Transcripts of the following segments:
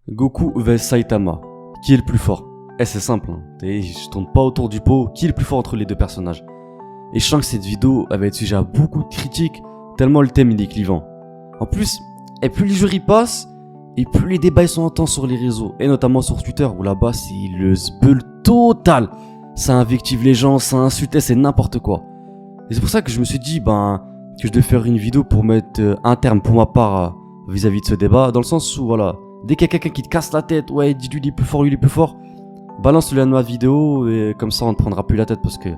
Goku vs Saitama. Qui est le plus fort? C'est simple, hein. Je tourne pas autour du pot. Qui est le plus fort entre les deux personnages? Et je sens que cette vidéo va être sujet à beaucoup de critiques, tellement le thème il est clivant. En plus, et plus les jours y passent, et plus les débats ils sont intenses sur les réseaux, et notamment sur Twitter, où là-bas c'est le zbeul total. Ça invective les gens, ça insulte, c'est n'importe quoi. Et c'est pour ça que je me suis dit, que je devais faire une vidéo pour mettre un terme pour ma part vis-à-vis de ce débat, dans le sens où, voilà, dès qu'il y a quelqu'un qui te casse la tête, ouais, dis-lui il est plus fort, lui il est plus fort, balance le lien de ma vidéo, et comme ça on ne prendra plus la tête, parce que,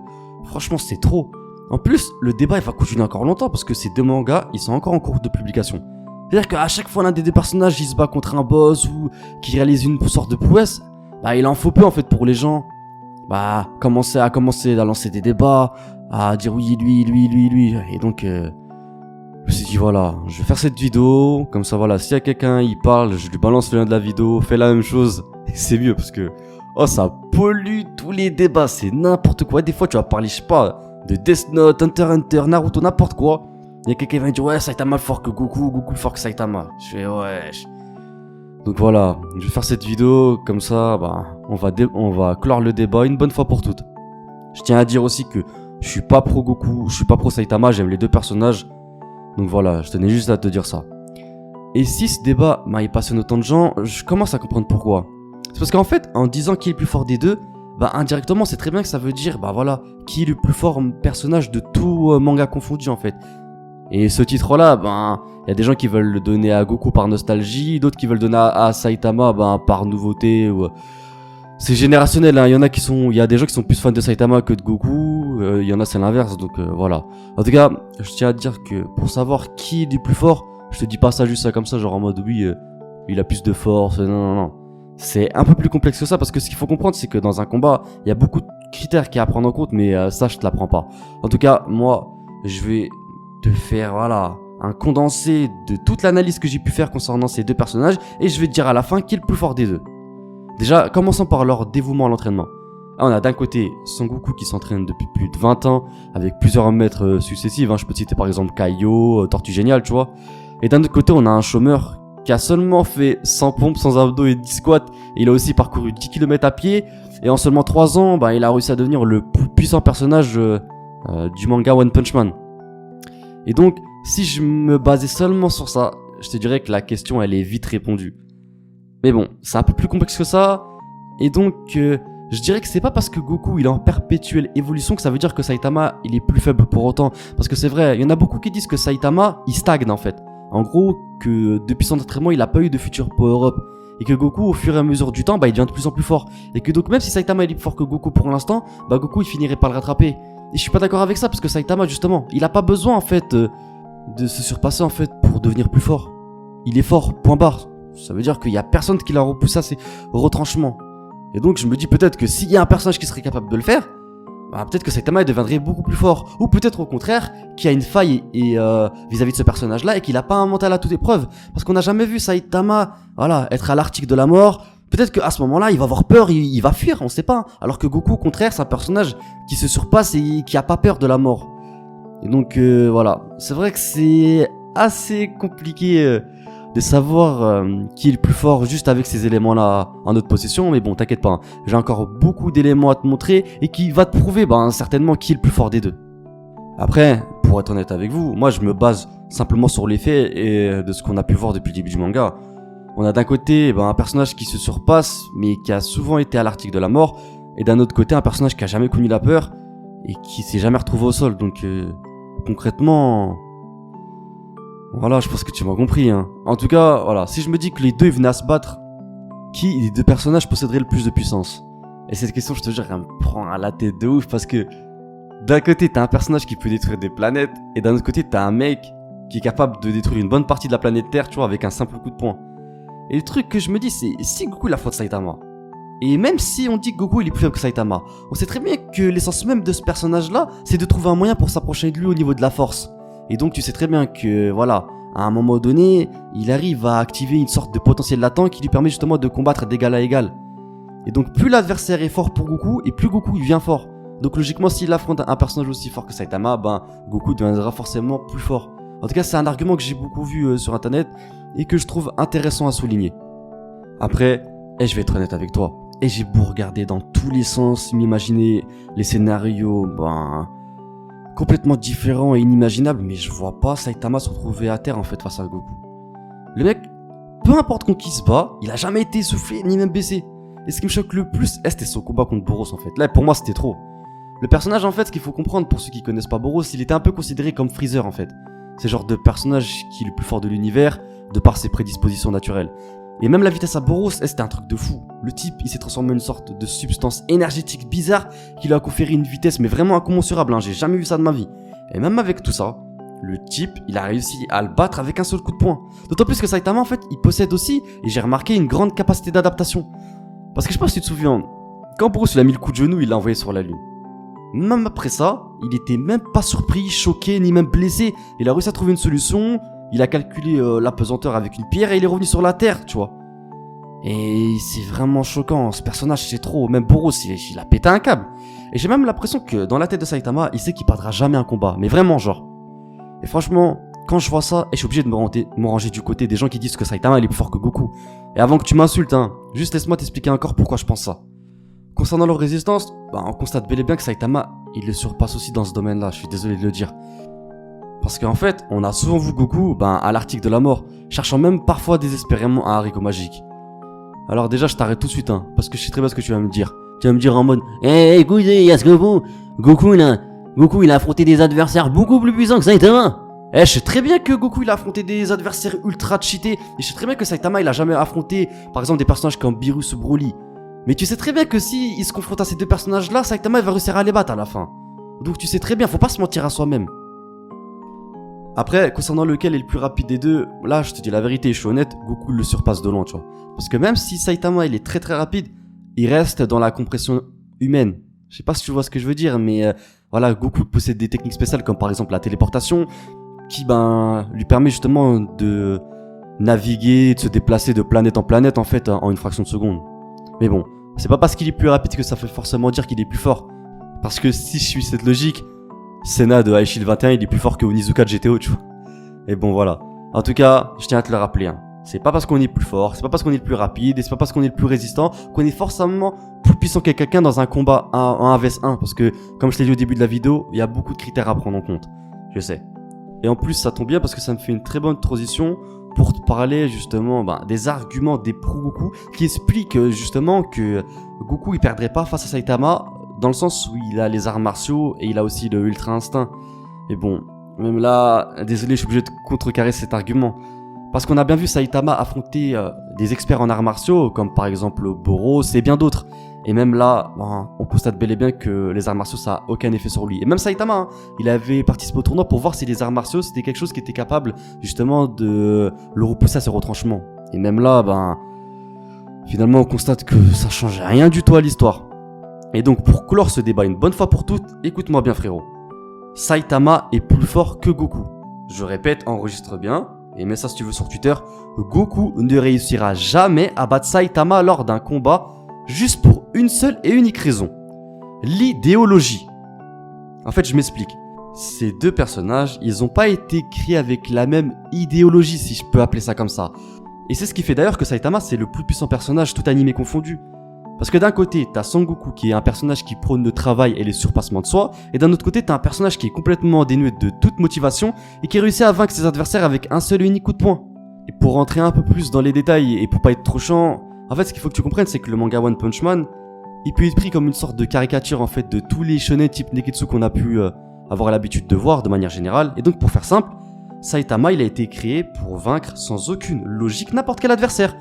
franchement, c'est trop. En plus, le débat il va continuer encore longtemps, parce que ces deux mangas, ils sont encore en cours de publication. C'est-à-dire qu'à chaque fois l'un des deux personnages, il se bat contre un boss, ou qui réalise une sorte de prouesse, il en faut peu, en fait, pour les gens. Commencer à lancer des débats, à dire oui, lui. Et donc, je me suis dit, voilà, je vais faire cette vidéo, comme ça, voilà, s'il y a quelqu'un, il parle, je lui balance le lien de la vidéo, fais la même chose, et c'est mieux, parce que, ça pollue tous les débats, c'est n'importe quoi. Des fois, tu vas parler, je sais pas, de Death Note, Hunter x Hunter, Naruto, n'importe quoi. Il y a quelqu'un qui va me dire, ouais, Saitama plus fort que Goku, Goku plus fort que Saitama. Je fais, ouais. Donc voilà, je vais faire cette vidéo, comme ça, on va clore le débat une bonne fois pour toutes. Je tiens à dire aussi que je suis pas pro Goku, je suis pas pro Saitama, j'aime les deux personnages. Donc voilà, je tenais juste à te dire ça. Et si ce débat il passionne autant de gens, je commence à comprendre pourquoi. C'est parce qu'en fait, en disant qui est le plus fort des deux, indirectement, c'est très bien que ça veut dire, voilà, qui est le plus fort personnage de tout manga confondu en fait. Et ce titre-là, y a des gens qui veulent le donner à Goku par nostalgie, d'autres qui veulent donner à Saitama, par nouveauté. C'est générationnel, hein. Il y a des gens qui sont plus fans de Saitama que de Goku. Il y en a c'est l'inverse, donc voilà. En tout cas, je tiens à te dire que pour savoir qui est le plus fort, je te dis pas ça juste ça comme ça, genre en mode oui, il a plus de force. Non. C'est un peu plus complexe que ça, parce que ce qu'il faut comprendre, c'est que dans un combat, il y a beaucoup de critères qui à prendre en compte, mais ça je te l'apprends pas. En tout cas, moi, je vais te faire un condensé de toute l'analyse que j'ai pu faire concernant ces deux personnages, et je vais te dire à la fin qui est le plus fort des deux. Déjà, commençons par leur dévouement à l'entraînement. On a d'un côté Son Goku qui s'entraîne depuis plus de 20 ans avec plusieurs maîtres successifs, je peux te citer par exemple Kaio, Tortue Géniale, tu vois. Et d'un autre côté, on a un chômeur qui a seulement fait 100 pompes, 100 abdos et 10 squats. Et il a aussi parcouru 10 km à pied, et en seulement 3 ans, il a réussi à devenir le plus puissant personnage du manga One Punch Man. Et donc, si je me basais seulement sur ça, je te dirais que la question elle est vite répondue. Mais bon, c'est un peu plus complexe que ça, et donc je dirais que c'est pas parce que Goku il est en perpétuelle évolution que ça veut dire que Saitama il est plus faible pour autant. Parce que c'est vrai, il y en a beaucoup qui disent que Saitama il stagne en fait. En gros, que depuis son entraînement il a pas eu de futur power-up. Et que Goku au fur et à mesure du temps, il devient de plus en plus fort. Et que donc même si Saitama il est plus fort que Goku pour l'instant, Goku il finirait par le rattraper. Et je suis pas d'accord avec ça, parce que Saitama justement, il a pas besoin en fait de se surpasser en fait pour devenir plus fort. Il est fort, point barre. Ça veut dire qu'il y a personne qui l'a repoussé à ses retranchements. Et donc je me dis peut-être que s'il y a un personnage qui serait capable de le faire, peut-être que Saitama deviendrait beaucoup plus fort. Ou peut-être au contraire, qu'il y a une faille vis-à-vis de ce personnage-là, et qu'il a pas un mental à toute épreuve. Parce qu'on n'a jamais vu Saitama être à l'article de la mort. Peut-être qu'à ce moment-là, il va avoir peur, il va fuir, on sait pas. Alors que Goku, au contraire, c'est un personnage qui se surpasse et qui a pas peur de la mort. Et donc voilà, c'est vrai que c'est assez compliqué de savoir qui est le plus fort juste avec ces éléments-là en notre possession. Mais bon, t'inquiète pas, j'ai encore beaucoup d'éléments à te montrer et qui va te prouver certainement qui est le plus fort des deux. Après, pour être honnête avec vous, moi je me base simplement sur les faits et de ce qu'on a pu voir depuis le début du manga. On a d'un côté un personnage qui se surpasse mais qui a souvent été à l'article de la mort, et d'un autre côté un personnage qui a jamais connu la peur et qui s'est jamais retrouvé au sol. Donc concrètement, voilà, je pense que tu m'as compris, hein. En tout cas, voilà, si je me dis que les deux venaient à se battre, qui des deux personnages posséderait le plus de puissance? Et cette question, je te jure, elle me prend à la tête de ouf, parce que d'un côté t'as un personnage qui peut détruire des planètes, et d'un autre côté t'as un mec qui est capable de détruire une bonne partie de la planète Terre, tu vois, avec un simple coup de poing. Et le truc que je me dis, c'est si Goku il affronte Saitama, et même si on dit que Goku il est plus faible que Saitama, on sait très bien que l'essence même de ce personnage là, c'est de trouver un moyen pour s'approcher de lui au niveau de la force. Et donc tu sais très bien que voilà, à un moment donné, il arrive à activer une sorte de potentiel latent qui lui permet justement de combattre d'égal à égal. Et donc plus l'adversaire est fort pour Goku, et plus Goku il devient fort. Donc logiquement, s'il affronte un personnage aussi fort que Saitama, Goku deviendra forcément plus fort. En tout cas, c'est un argument que j'ai beaucoup vu sur internet et que je trouve intéressant à souligner. Après, je vais être honnête avec toi. Et j'ai beau regarder dans tous les sens, m'imaginer les scénarios, complètement différents et inimaginables, mais je vois pas Saitama se retrouver à terre en fait face à Goku. Le mec, peu importe contre qui il se bat, il a jamais été essoufflé ni même baissé. Et ce qui me choque le plus, c'était son combat contre Boros en fait. Là, pour moi, c'était trop. Le personnage en fait, ce qu'il faut comprendre pour ceux qui connaissent pas Boros, il était un peu considéré comme Freezer en fait. C'est le genre de personnage qui est le plus fort de l'univers, de par ses prédispositions naturelles. Et même la vitesse à Boros, c'était un truc de fou. Le type, il s'est transformé en une sorte de substance énergétique bizarre qui lui a conféré une vitesse mais vraiment incommensurable, j'ai jamais vu ça de ma vie. Et même avec tout ça, le type, il a réussi à le battre avec un seul coup de poing. D'autant plus que Saitama en fait, il possède aussi, et j'ai remarqué, une grande capacité d'adaptation. Parce que je sais pas si tu te souviens, quand Boros il a mis le coup de genou, il l'a envoyé sur la lune. Même après ça, il était même pas surpris, choqué, ni même blessé. Il a réussi à trouver une solution. Il a calculé la pesanteur avec une pierre et il est revenu sur la terre, tu vois. Et c'est vraiment choquant, ce personnage c'est trop. Même Boros, il a pété un câble. Et j'ai même l'impression que dans la tête de Saitama, il sait qu'il perdra jamais un combat. Mais vraiment, genre. Et franchement, quand je vois ça, et je suis obligé de me ranger du côté des gens qui disent que Saitama il est plus fort que Goku. Et avant que tu m'insultes, juste laisse-moi t'expliquer encore pourquoi je pense ça. Concernant leur résistance, on constate bel et bien que Saitama, il le surpasse aussi dans ce domaine-là, je suis désolé de le dire. Parce qu'en fait, on a souvent vu Goku, à l'Arctique de la mort, cherchant même parfois désespérément un haricot magique. Alors déjà, je t'arrête tout de suite, parce que je sais très bien ce que tu vas me dire. Tu vas me dire en mode, écoute, y'a ce Goku, il a affronté des adversaires beaucoup plus puissants que Saitama. Je sais très bien que Goku il a affronté des adversaires ultra cheatés, et je sais très bien que Saitama il a jamais affronté, par exemple, des personnages comme Beerus ou Broly. Mais tu sais très bien que si il se confronte à ces deux personnages-là, Saitama il va réussir à les battre à la fin. Donc tu sais très bien, faut pas se mentir à soi-même. Après, concernant lequel est le plus rapide des deux, là je te dis la vérité, je suis honnête, Goku le surpasse de loin, tu vois. Parce que même si Saitama il est très très rapide, il reste dans la compression humaine. Je sais pas si tu vois ce que je veux dire, mais voilà, Goku possède des techniques spéciales comme par exemple la téléportation, qui lui permet justement de naviguer, de se déplacer de planète en planète en fait en une fraction de seconde. Mais bon, c'est pas parce qu'il est plus rapide que ça fait forcément dire qu'il est plus fort. Parce que si je suis cette logique, Senna de High Shield 21 il est plus fort que Onizuka de GTO, tu vois. Et bon voilà. En tout cas, je tiens à te le rappeler. C'est pas parce qu'on est plus fort, c'est pas parce qu'on est le plus rapide, et c'est pas parce qu'on est le plus résistant qu'on est forcément plus puissant que quelqu'un dans un combat en 1 vs 1. Parce que, comme je l'ai dit au début de la vidéo, il y a beaucoup de critères à prendre en compte. Je sais. Et en plus, ça tombe bien parce que ça me fait une très bonne transition pour te parler justement des arguments des pro-Goku qui expliquent justement que Goku il perdrait pas face à Saitama dans le sens où il a les arts martiaux et il a aussi le ultra instinct. Et bon, même là, désolé, je suis obligé de contrecarrer cet argument. Parce qu'on a bien vu Saitama affronter des experts en arts martiaux comme par exemple Boros et bien d'autres. Et même là, on constate bel et bien que les arts martiaux ça a aucun effet sur lui. Et même Saitama, il avait participé au tournoi pour voir si les arts martiaux c'était quelque chose qui était capable justement de le repousser à ses retranchements. Et même là, finalement on constate que ça change rien du tout à l'histoire. Et donc pour clore ce débat une bonne fois pour toutes, écoute-moi bien frérot. Saitama est plus fort que Goku. Je répète, enregistre bien, et mets ça si tu veux sur Twitter. Goku ne réussira jamais à battre Saitama lors d'un combat juste pour une seule et unique raison. L'idéologie. En fait, je m'explique. Ces deux personnages, ils n'ont pas été créés avec la même idéologie, si je peux appeler ça comme ça. Et c'est ce qui fait d'ailleurs que Saitama, c'est le plus puissant personnage, tout animé confondu. Parce que d'un côté, t'as Son Goku qui est un personnage qui prône le travail et les surpassements de soi, et d'un autre côté, t'as un personnage qui est complètement dénué de toute motivation et qui réussit à vaincre ses adversaires avec un seul et unique coup de poing. Et pour rentrer un peu plus dans les détails et pour pas être trop chiant, en fait, ce qu'il faut que tu comprennes, c'est que le manga One Punch Man, il peut être pris comme une sorte de caricature en fait de tous les shonen type Neketsu qu'on a pu avoir l'habitude de voir de manière générale. Et donc, pour faire simple, Saitama, il a été créé pour vaincre sans aucune logique n'importe quel adversaire.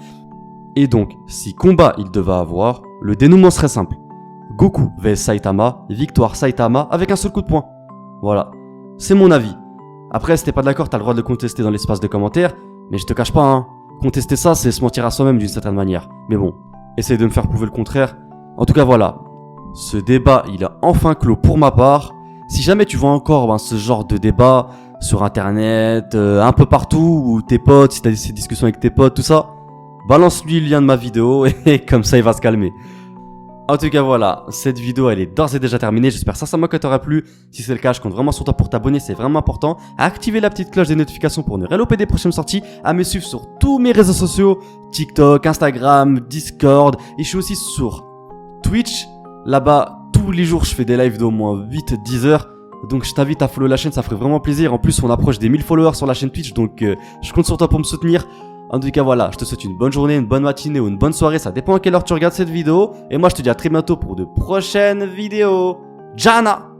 Et donc, si combat il devait avoir, le dénouement serait simple. Goku vs Saitama, victoire Saitama avec un seul coup de poing. Voilà, c'est mon avis. Après, si t'es pas d'accord, t'as le droit de le contester dans l'espace de commentaires, mais je te cache pas, contester ça, c'est se mentir à soi-même d'une certaine manière. Mais bon, essaye de me faire prouver le contraire. En tout cas, voilà. Ce débat, il a enfin clos pour ma part. Si jamais tu vois encore ce genre de débat sur internet, un peu partout, ou tes potes, si t'as ces discussions avec tes potes, tout ça, balance-lui le lien de ma vidéo et comme ça il va se calmer. En tout cas voilà, cette vidéo elle est d'ores et déjà terminée, j'espère sincèrement que t'aura plu. Si c'est le cas, je compte vraiment sur toi pour t'abonner, c'est vraiment important. À activer la petite cloche des notifications pour ne rien louper des prochaines sorties, à me suivre sur tous mes réseaux sociaux, TikTok, Instagram, Discord, et je suis aussi sur Twitch. Là-bas, tous les jours je fais des lives d'au moins 8-10 heures. Donc je t'invite à follow la chaîne, ça ferait vraiment plaisir. En plus on approche des 1000 followers sur la chaîne Twitch, donc je compte sur toi pour me soutenir. En tout cas voilà, je te souhaite une bonne journée, une bonne matinée ou une bonne soirée, ça dépend à quelle heure tu regardes cette vidéo. Et moi je te dis à très bientôt pour de prochaines vidéos. Jana!